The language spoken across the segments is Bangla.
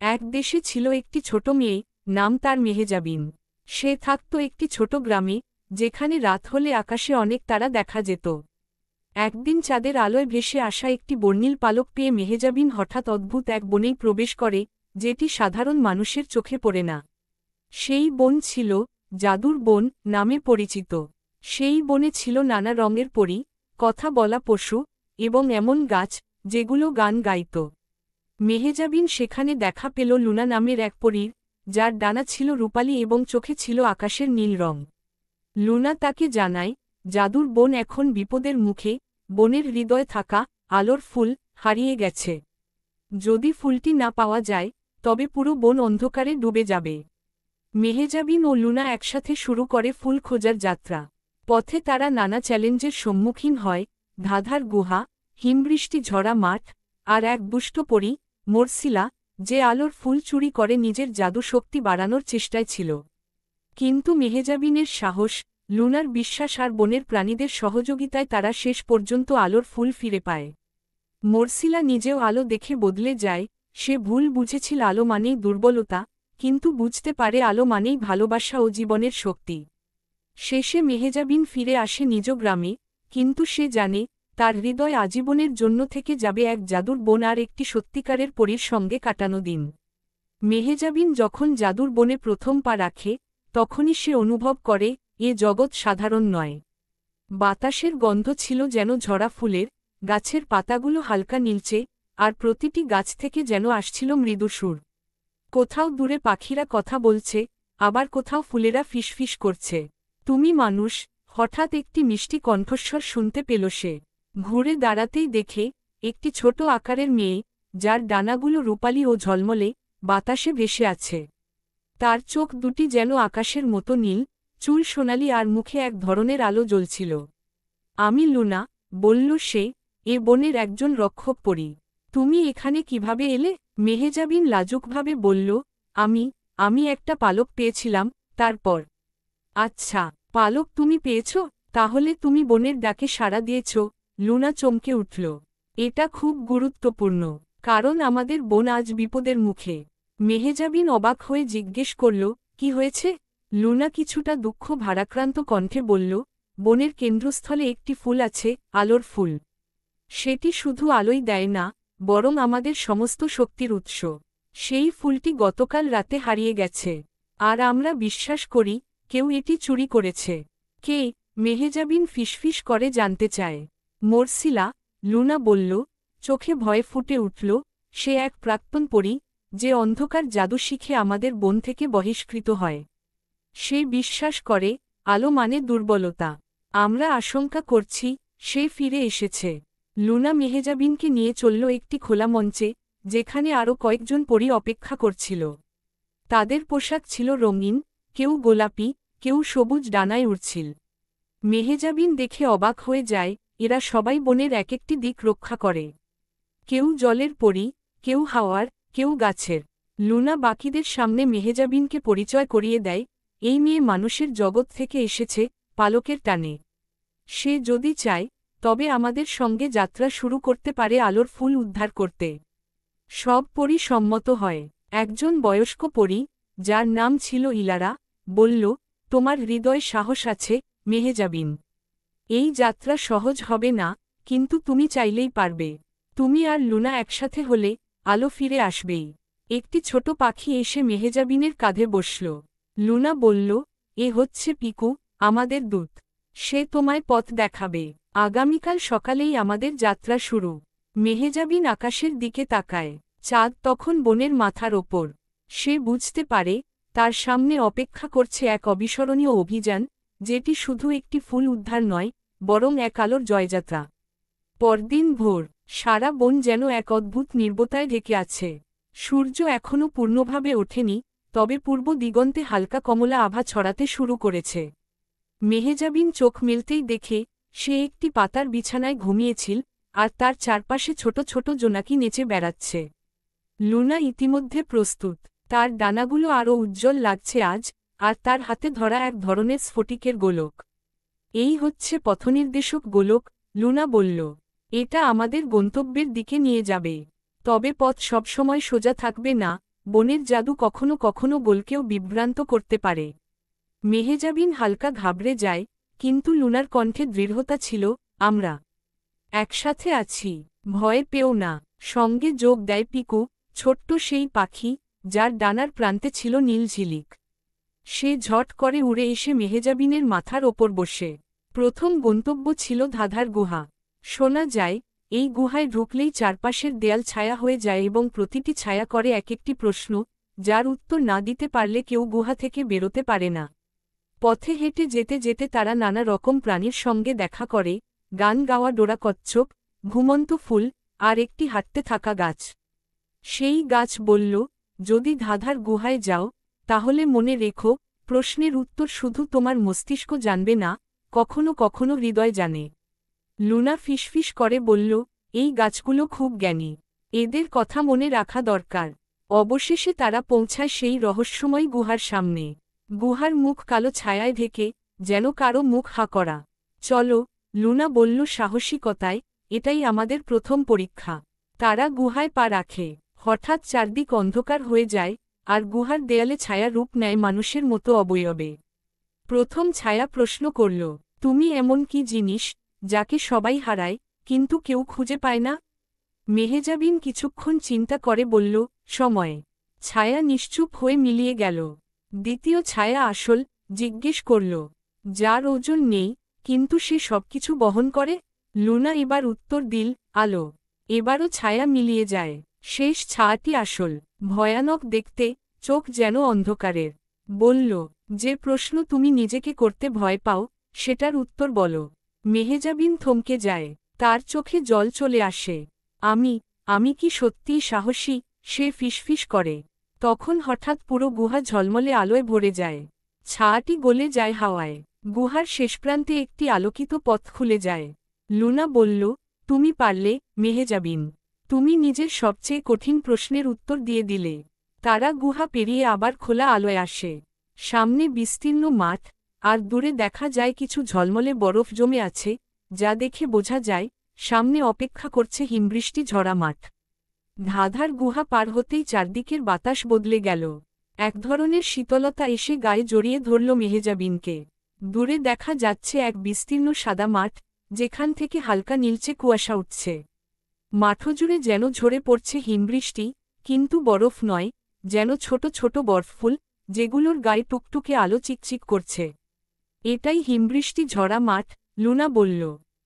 এক দেশে ছিল একটি ছোট মেয়ে, নাম তার মেহেজাবিন। সে থাকত একটি ছোট গ্রামে, যেখানে রাত হলে আকাশে অনেক তারা দেখা যেত। একদিন চাঁদের আলোয় ভেসে আসা একটি বর্ণিল পালক পেয়ে মেহেজাবিন হঠাৎ অদ্ভুত এক বনেই প্রবেশ করে, যেটি সাধারণ মানুষের চোখে পড়ে না। সেই বন ছিল জাদুর বন নামে পরিচিত। সেই বনে ছিল নানা রঙের পরী, কথা বলা পশু, এবং এমন গাছ যেগুলো গান গাইত। মেহেজাবিন সেখানে দেখা পেল লুনা নামের এক পরীর, যার ডানা ছিল রূপালী এবং চোখে ছিল আকাশের নীল রং। লুনা তাকে জানায়, জাদুর বন এখন বিপদের মুখে, বনের হৃদয়ে থাকা আলোর ফুল হারিয়ে গেছে। যদি ফুলটি না পাওয়া যায়, তবে পুরো বন অন্ধকারে ডুবে যাবে। মেহেজাবিন ও লুনা একসাথে শুরু করে ফুল খোঁজার যাত্রা। পথে তারা নানা চ্যালেঞ্জের সম্মুখীন হয়, ধাঁধার গুহা, হিমবৃষ্টি ঝরা মাঠ, আর এক দুষ্ট পরী, মরসিলা, যে আলোর ফুল চুরি করে নিজের জাদু শক্তি বাড়ানোর চেষ্টায় ছিল। কিন্তু মেহেজাবিনের সাহস, লুনার বিশ্বাস আর বনের প্রাণীদের সহযোগিতায় তারা শেষ পর্যন্ত আলোর ফুল ফিরে পায়। মরসিলা নিজেও আলো দেখে বদলে যায়। সে ভুল বুঝেছিল আলো মানেই দুর্বলতা, কিন্তু বুঝতে পারে আলো মানেই ভালোবাসা ও জীবনের শক্তি। শেষে মেহেজাবিন ফিরে আসে নিজ গ্রামে, কিন্তু সে জানে, তার হৃদয় আজীবনের জন্য থেকে যাবে এক জাদুর বন আর একটি সত্যিকারের পরীর সঙ্গে কাটানো দিন। মেহেজাবিন যখন জাদুর বনে প্রথম পা রাখে, তখনই সে অনুভব করে, এ জগৎ সাধারণ নয়। বাতাসের গন্ধ ছিল যেন ঝরা ফুলের, গাছের পাতাগুলো হালকা নীলচে, আর প্রতিটি গাছ থেকে যেন আসছিল মৃদু সুর। কোথাও দূরে পাখিরা কথা বলছে, আবার কোথাও ফুলেরা ফিসফিস করছে। তুমি মানুষ, হঠাৎ একটি মিষ্টি কণ্ঠস্বর শুনতে পেল সে। ঘুরে দাঁড়াতেই দেখে, একটি ছোট আকারের মেয়ে, যার ডানাগুলো রূপালী ও ঝলমলে, বাতাসে ভেসে আছে। তার চোখ দুটি যেন আকাশের মতো নীল, চুল সোনালি আর মুখে এক ধরনের আলো জ্বলছিল। আমি লুনা, বলল সে, এ বনের একজন রক্ষক পরী। তুমি এখানে কিভাবে এলে? মেহেজাবিন লাজুকভাবে বলল, আমি একটা পালক পেয়েছিলাম। তারপর? আচ্ছা, পালক তুমি পেয়েছ, তাহলে তুমি বনের ডাকে সাড়া দিয়েছ। লুনা চমকে উঠল। এটা খুব গুরুত্বপূর্ণ, কারণ আমাদের বন আজ বিপদের মুখে। মেহেজাবিন অবাক হয়ে জিজ্ঞেস করল, কি হয়েছে? লুনা কিছুটা দুঃখ ভারাক্রান্ত কণ্ঠে বলল, বনের কেন্দ্রস্থলে একটি ফুল আছে, আলোর ফুল। সেটি শুধু আলোই দেয় না, বরং আমাদের সমস্ত শক্তির উৎস। সেই ফুলটি গতকাল রাতে হারিয়ে গেছে, আর আমরা বিশ্বাস করি, কেউ এটি চুরি করেছে। কে? মেহেজাবিন ফিসফিস করে জানতে চায়। মরসিলা, লুনা বলল, চোখে ভয়ে ফুটে উঠল, সে এক প্রাক্তন পরী, যে অন্ধকার জাদু শিখে আমাদের বন থেকে বহিষ্কৃত হয়। সে বিশ্বাস করে, আলো মানে দুর্বলতা। আমরা আশঙ্কা করছি, সে ফিরে এসেছে। লুনা মেহেজাবিনকে নিয়ে চলল একটি খোলা মঞ্চে, যেখানে আরও কয়েকজন পরী অপেক্ষা করছিল। তাদের পোশাক ছিল রঙিন, কেউ গোলাপি, কেউ সবুজ ডানায় উড়ছিল। মেহেজাবিন দেখে অবাক হয়ে যায়, এরা সবাই বনের এক একটি দিক রক্ষা করে। কেউ জলের পরী, কেউ হাওয়ার, কেউ গাছের। লুনা বাকিদের সামনে মেহেজাবিনকে পরিচয় করিয়ে দেয়, এই মেয়ে মানুষের জগৎ থেকে এসেছে, পালকের টানে। সে যদি চায়, তবে আমাদের সঙ্গে যাত্রা শুরু করতে পারে আলোর ফুল উদ্ধার করতে। সব পরী সম্মত হয়। একজন বয়স্ক পরী, যার নাম ছিল ইলারা, বলল, তোমার হৃদয়ে সাহস আছে, মেহেজাবিন। এই যাত্রা সহজ হবে না, কিন্তু তুমি চাইলেই পারবে। তুমি আর লুনা একসাথে হলে, আলো ফিরে আসবেই। একটি ছোট পাখি এসে মেহেজাবিনের কাঁধে বসল। লুনা বলল, এ হচ্ছে পিকু, আমাদের দূত। সে তোমায় পথ দেখাবে। আগামীকাল সকালেই আমাদের যাত্রা শুরু। মেহেজাবিন আকাশের দিকে তাকায়। চাঁদ তখন বনের মাথার ওপর। সে বুঝতে পারে, তার সামনে অপেক্ষা করছে এক অবিস্মরণীয় অভিযান, যেটি শুধু একটি ফুল উদ্ধার নয়, বরং এক আলোর জয়যাত্রা। পরদিন ভোর, সারা বন যেন এক অদ্ভুত নির্বতায় ঢেকে আছে। সূর্য এখনও পূর্ণভাবে ওঠেনি, তবে পূর্ব দিগন্তে হালকা কমলা আভা ছড়াতে শুরু করেছে। মেহেজাবিন চোখ মেলতেই দেখে, সে একটি পাতার বিছানায় ঘুমিয়েছিল, আর তার চারপাশে ছোট ছোট জোনাকি নেচে বেড়াচ্ছে। লুনা ইতিমধ্যে প্রস্তুত। তার ডানাগুলো আরও উজ্জ্বল লাগছে আজ, আর তার হাতে ধরা এক ধরনের স্ফটিকের গোলক। এই হচ্ছে পথনির্দেশক গোলক, লুনা বলল। এটা আমাদের গন্তব্যের দিকে নিয়ে যাবে। তবে পথ সবসময় সোজা থাকবে না, বনের জাদু কখনো কখনো বলকেও বিভ্রান্ত করতে পারে। মেহেজাবিন হালকা ঘাবড়ে যায়, কিন্তু লুনার কণ্ঠে দৃঢ়তা ছিল, আমরা একসাথে আছি, ভয় পেও না। সঙ্গে যোগ দেয় পিকু, ছোট্ট সেই পাখি, যার ডানার প্রান্তে ছিল নীল ঝিলিক। সে ঝট করে উড়ে এসে মেহেজাবিনের মাথার ওপর বসে। প্রথম গন্তব্য ছিল ধাঁধার গুহা। শোনা যায়, এই গুহায় ঢুকলেই চারপাশের দেয়াল ছায়া হয়ে যায় এবং প্রতিটি ছায়া করে এক একটি প্রশ্ন, যার উত্তর না দিতে পারলে কেউ গুহা থেকে বেরোতে পারে না। পথে হেঁটে যেতে যেতে তারা নানা রকম প্রাণীর সঙ্গে দেখা করে, গান গাওয়া ডোরা কচ্ছপ, ঘুমন্ত ফুল, আর একটি হাঁটতে থাকা গাছ। সেই গাছ বলল, যদি ধাঁধার গুহায় যাও, তাহলে মনে রেখো, প্রশ্নের উত্তর শুধু তোমার মস্তিষ্ক জানবে না, কখনো কখনো হৃদয় জানে। লুনা ফিসফিস করে বলল, এই গাছগুলো খুব জ্ঞানী, এদের কথা মনে রাখা দরকার। অবশেষে তারা পৌঁছায় সেই রহস্যময় গুহার সামনে। গুহার মুখ কালো ছায়ায় ঢেকে, যেন কারো মুখ হা করা। চলো, লুনা বলল সাহসিকতায়, এটাই আমাদের প্রথম পরীক্ষা। তারা গুহায় পা রাখে। হঠাৎ চারদিক অন্ধকার হয়ে যায়, আর গুহার দেয়ালে ছায়া রূপ নেয় মানুষের মতো অবয়বে। প্রথম ছায়া প্রশ্ন করল, তুমি এমন কি জিনিস, যাকে সবাই হারায়, কিন্তু কেউ খুঁজে পায় না? মেহেজাবিন কিছুক্ষণ চিন্তা করে বলল, সময়। ছায়া নিশ্চুপ হয়ে মিলিয়ে গেল। দ্বিতীয় ছায়া আসল, জিজ্ঞেস করল, যার ওজন নেই, কিন্তু সে সবকিছু বহন করে? লুনা এবার উত্তর দিল, আলো। এবারও ছায়া মিলিয়ে যায়। শেষ ছায়াটি আসল, ভয়ানক দেখতে, চোখ যেন অন্ধকারের। বলল, যে প্রশ্ন তুমি নিজেকে করতে ভয় পাও, সেটার উত্তর বলো। মেহেজাবিন থমকে যায়, তার চোখে জল চলে আসে। আমি কি সত্যিই সাহসী? সে ফিসফিস করে। তখন হঠাৎ পুরো গুহা ঝলমলে আলোয় ভরে যায়। ছায়াটি গলে যায় হাওয়ায়। গুহার শেষ প্রান্তে একটি আলোকিত পথ খুলে যায়। লুনা বলল, তুমি পারলে, মেহেজাবিন। তুমি নিজের সবচেয়ে কঠিন প্রশ্নের উত্তর দিয়ে দিলে। তারা গুহা পেরিয়ে আবার খোলা আলোয় আসে। সামনে বিস্তীর্ণ মাঠ, আর দূরে দেখা যায় কিছু ঝলমলে বরফ জমে আছে, যা দেখে বোঝা যায়, সামনে অপেক্ষা করছে হিমবৃষ্টি ঝরা মাঠ। ধাঁধার গুহা পার হতেই চারদিকের বাতাস বদলে গেল। এক ধরনের শীতলতা এসে গায়ে জড়িয়ে ধরল মেহেজাবিনকে। দূরে দেখা যাচ্ছে এক বিস্তীর্ণ সাদা মাঠ, যেখান থেকে হালকা নীলচে কুয়াশা উঠছে। মাঠজুড়ে যেন ঝরে পড়ছে হিমবৃষ্টি, কিন্তু বরফ নয়, যেন ছোট ছোট বরফফুল, যেগুলোর গায়ে টুকটুকে আলো চিকচিক করছে। এটাই হিমবৃষ্টি ঝরা মাঠ, লুনা বলল।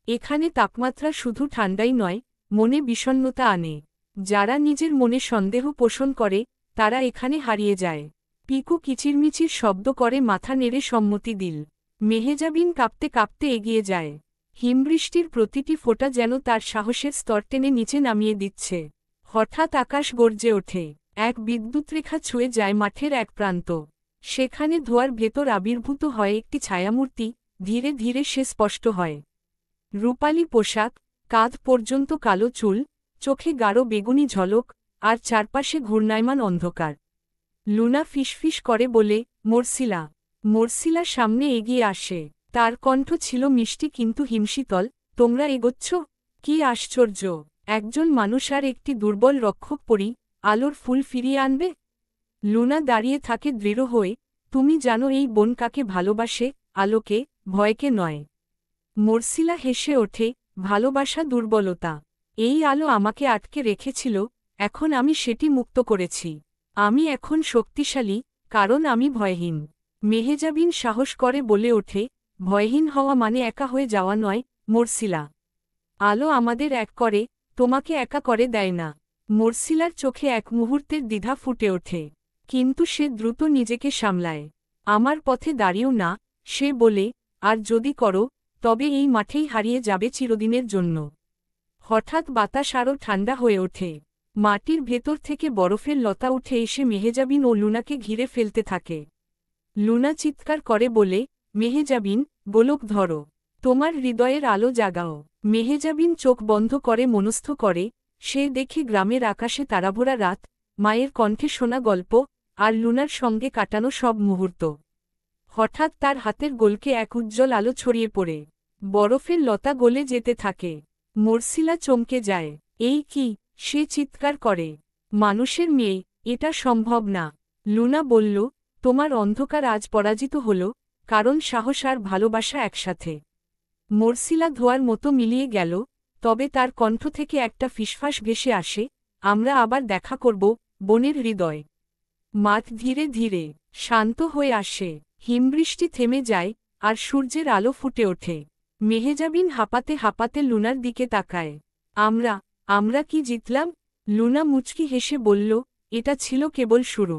এখানে তাপমাত্রা শুধু ঠান্ডাই নয়, মনে বিষণ্ণতা আনে। যারা নিজের মনে সন্দেহ পোষণ করে, তারা এখানে হারিয়ে যায়। পিকু কিচিরমিচির শব্দ করে মাথা নেড়ে সম্মতি দিল। মেহেজাবিন কাঁপতে কাঁপতে এগিয়ে যায়। হিমবৃষ্টির প্রতিটি ফোঁটা যেন তার সাহসের স্তর টেনে নিচে নামিয়ে দিচ্ছে। হঠাৎ আকাশ গর্জে ওঠে। এক বিদ্যুৎরেখা ছুঁয়ে যায় মাঠের এক প্রান্ত। সেখানে ধোঁয়ার ভেতর আবির্ভূত হয় একটি ছায়ামূর্তি, ধীরে ধীরে সে স্পষ্ট হয়। রূপালী পোশাক, কাঁধ পর্যন্ত কালো চুল, চোখে গাঢ় বেগুনি ঝলক, আর চারপাশে ঘূর্ণায়মান অন্ধকার। লুনা ফিসফিস করে বলে, মর্সিলা। মর্সিলা সামনে এগিয়ে আসে। তার কণ্ঠ ছিল মিষ্টি কিন্তু হিমশীতল, তোমরা এগোচ্ছ? কি আশ্চর্য! একজন মানুষ আর একটি দুর্বল রক্ষক পরী, আলোর ফুল ফিরিয়ে আনবে? লুনা দাঁড়িয়ে থাকে দৃঢ় হয়ে, তুমি জানো এই বন কাকে ভালোবাসে, আলোকে, ভয়কে নয়। মর্সিলা হেসে ওঠে, ভালোবাসা দুর্বলতা। এই আলো আমাকে আটকে রেখেছিল, এখন আমি সেটি মুক্ত করেছি। আমি এখন শক্তিশালী, কারণ আমি ভয়হীন। মেহেজাবিন সাহস করে বলে ওঠে, ভয়হীন হওয়া মানে একা হয়ে যাওয়া নয়, মর্সিলা। আলো আমাদের এক করে, তোমাকে একা করে দেয় না। মর্সিলার চোখে এক মুহূর্তের দ্বিধা ফুটে ওঠে। কিন্তু সে দ্রুত নিজেকে সামলায়। আমার পথে দাঁড়িয়েও না, সে বলে, আর যদি করো, তবে এই মাঠেই হারিয়ে যাবে চিরদিনের জন্য। হঠাৎ বাতাস আরও ঠান্ডা হয়ে ওঠে। মাটির ভেতর থেকে বরফের লতা উঠে এসে মেহেজাবিন ও লুনাকে ঘিরে ফেলতে থাকে। লুনা চিৎকার করে বলে, মেহেজাবিন, গোলক ধরো। তোমার হৃদয়ের আলো জাগাও। মেহেজাবিন চোখ বন্ধ করে মনস্থ করে, সে দেখে গ্রামের আকাশে তারাভরা রাত, মায়ের কণ্ঠে শোনা গল্প, আর লুনার সঙ্গে কাটানো সব মুহূর্ত। হঠাৎ তার হাতের গোলকে এক উজ্জ্বল আলো ছড়িয়ে পড়ে। বরফের লতা গলে যেতে থাকে। মর্সিলা চমকে যায়। এই কি? সে চিৎকার করে। মানুষের মেয়ে, এটা সম্ভব না। লুনা বলল, তোমার অন্ধকার আজ পরাজিত হল, কারণ সাহস আর ভালোবাসা একসাথে। মরসিলা ধোয়ার মতো মিলিয়ে গেল, তবে তার কণ্ঠ থেকে একটা ফিসফাস ভেসে আসে, আমরা আবার দেখা করব, বনের হৃদয়। মাঠ ধীরে ধীরে শান্ত হয়ে আসে, হিমবৃষ্টি থেমে যায়, আর সূর্যের আলো ফুটে ওঠে। মেহেজাবিন হাঁপাতে হাঁপাতে লুনার দিকে তাকায়। আমরা কি জিতলাম? লুনা মুচকি হেসে বলল, এটা ছিল কেবল শুরু।